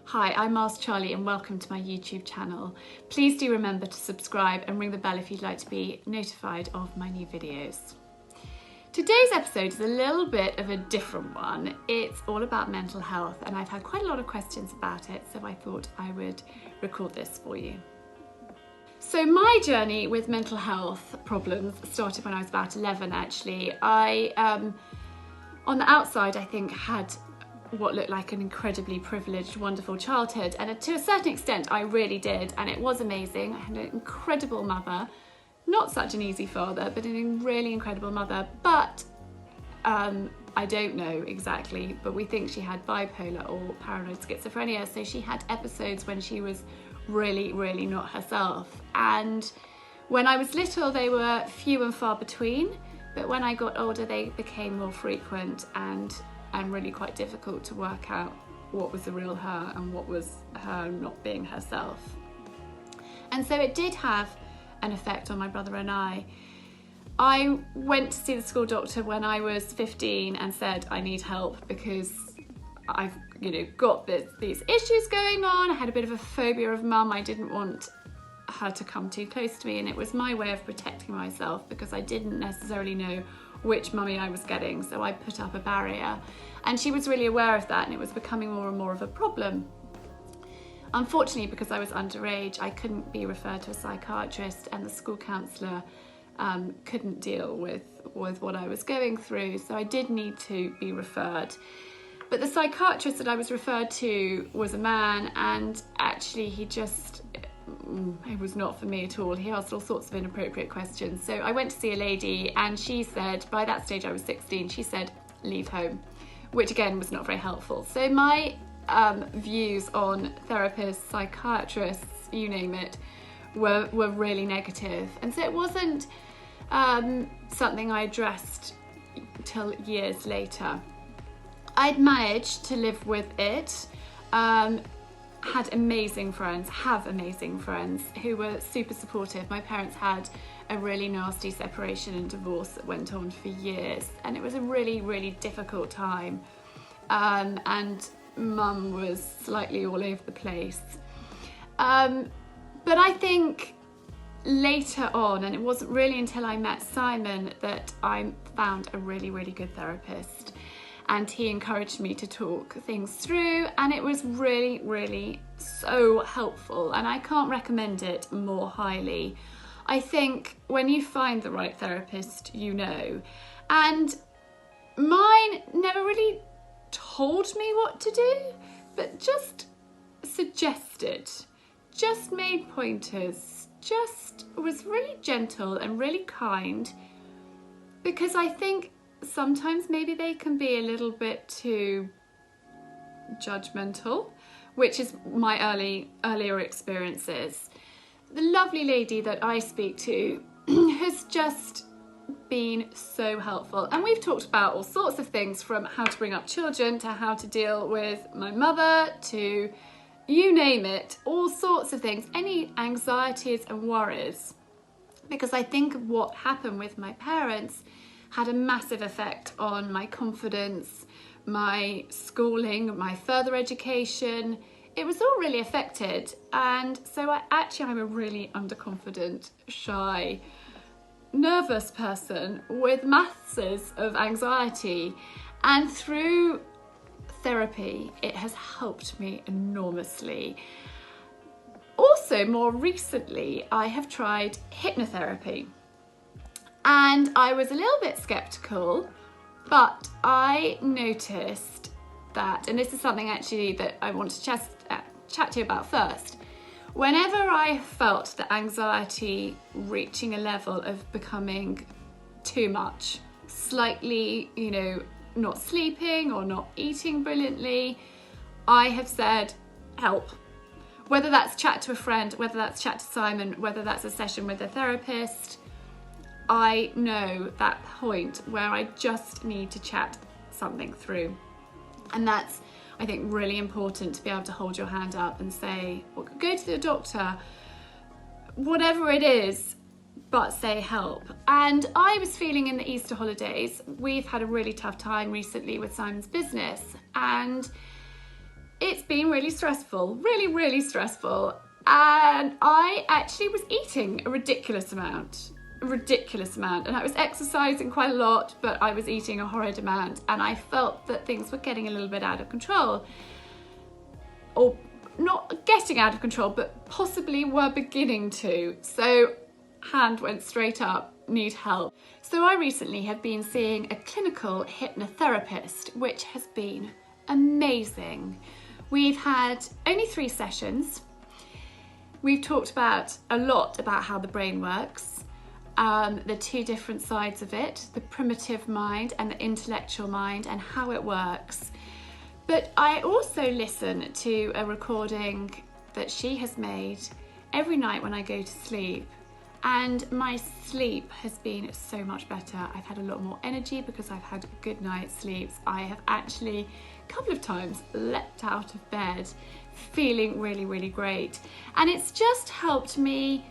Hi, I'm Ask Charlie and welcome to my YouTube channel. Please do remember to subscribe and ring the bell if you'd like to be notified of my new videos. Today's episode is a little bit of a different one. It's all about mental health and I've had quite a lot of questions about it, so I thought I would record this for you. So my journey with mental health problems started when I was about 11 actually. I, on the outside, I think had what looked like an incredibly privileged, wonderful childhood, and to a certain extent I really did, and it was amazing. I had an incredible mother, not such an easy father, but a really incredible mother, but I don't know exactly, but we think she had bipolar or paranoid schizophrenia, so she had episodes when she was really not herself, and when I was little they were few and far between, but when I got older they became more frequent and really quite difficult to work out what was the real her and what was her not being herself. And so it did have an effect on my brother and I. I went to see the school doctor when I was 15 and said I need help because I've got these issues going on. I had a bit of a phobia of mum. I didn't want her to come too close to me, and it was my way of protecting myself because I didn't necessarily know which mummy I was getting, so I put up a barrier, and she was really aware of that, and it was becoming more and more of a problem. Unfortunately, because I was underage, I couldn't be referred to a psychiatrist, and the school counsellor couldn't deal with what I was going through, so I did need to be referred. But the psychiatrist that I was referred to was a man, and actually it was not for me at all. He asked all sorts of inappropriate questions. So I went to see a lady and she said, by that stage I was 16, she said, leave home, which again was not very helpful. So my views on therapists, psychiatrists, you name it, were really negative. And so it wasn't something I addressed till years later. I'd managed to live with it. Had amazing friends, have amazing friends who were super supportive. My parents had a really nasty separation and divorce that went on for years, and it was a really difficult time, and mum was slightly all over the place. But I think later on, and it wasn't really until I met Simon that I found a really good therapist. And he encouraged me to talk things through, and it was really so helpful, and I can't recommend it more highly. I think when you find the right therapist, and mine never really told me what to do, but just suggested, just made pointers, just was really gentle and really kind, because I think sometimes maybe they can be a little bit too judgmental, which is my earlier experiences. The lovely lady that I speak to has just been so helpful, and we've talked about all sorts of things, from how to bring up children to how to deal with my mother to you name it, all sorts of things, any anxieties and worries, because I think what happened with my parents had a massive effect on my confidence, my schooling, my further education. It was all really affected, and so I'm a really underconfident, shy, nervous person with masses of anxiety, and through therapy it has helped me enormously. Also, more recently I have tried hypnotherapy. And I was a little bit skeptical, but I noticed that, and this is something actually that I want to chat to you about first, whenever I felt the anxiety reaching a level of becoming too much, slightly, not sleeping or not eating brilliantly, I have said, help. Whether that's chat to a friend, whether that's chat to Simon, whether that's a session with a therapist, I know that point where I just need to chat something through. And that's, I think, really important, to be able to hold your hand up and say, well, go to the doctor, whatever it is, but say help. And I was feeling in the Easter holidays, we've had a really tough time recently with Simon's business, and it's been really stressful, really stressful. And I actually was eating a ridiculous amount. And I was exercising quite a lot, but I was eating a horrid amount, and I felt that things were getting a little bit out of control. Or not getting out of control, but possibly were beginning to. So hand went straight up, need help. So I recently have been seeing a clinical hypnotherapist, which has been amazing. We've had only 3 sessions. We've talked a lot about how the brain works, the 2 different sides of it, the primitive mind and the intellectual mind, and how it works. But I also listen to a recording that she has made every night when I go to sleep, and my sleep has been so much better. I've had a lot more energy because I've had a good night's sleep. I have actually a couple of times leapt out of bed feeling really great, and it's just helped me.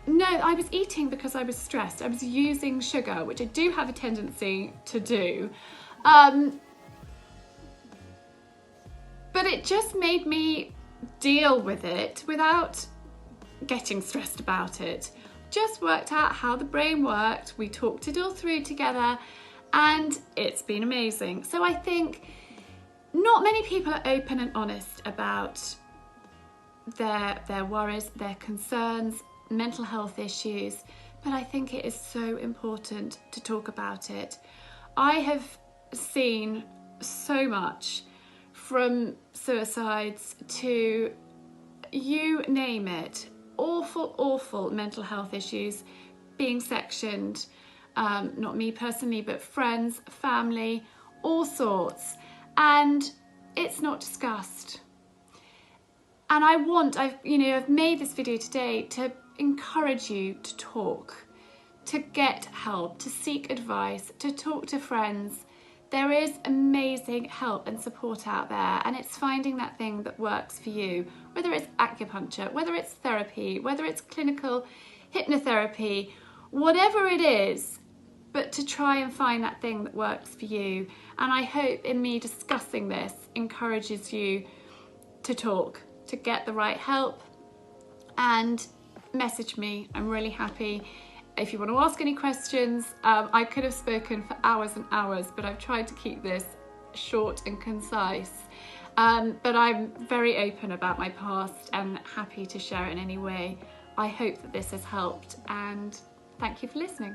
No, I was eating because I was stressed. I was using sugar, which I do have a tendency to do, but it just made me deal with it without getting stressed about it. Just worked out how the brain worked. We talked it all through together, and it's been amazing. So I think not many people are open and honest about their worries, their concerns, mental health issues, but I think it is so important to talk about it. I have seen so much, from suicides to you name it, awful mental health issues being sectioned, not me personally, but friends, family, all sorts, and it's not discussed. And I've made this video today to encourage you to talk, to get help, to seek advice, to talk to friends. There is amazing help and support out there, and it's finding that thing that works for you, whether it's acupuncture, whether it's therapy, whether it's clinical hypnotherapy, whatever it is, but to try and find that thing that works for you. And I hope in me discussing this encourages you to talk, to get the right help, and message me. I'm really happy. If you want to ask any questions, I could have spoken for hours and hours, but I've tried to keep this short and concise. But I'm very open about my past and happy to share it in any way. I hope that this has helped, and thank you for listening.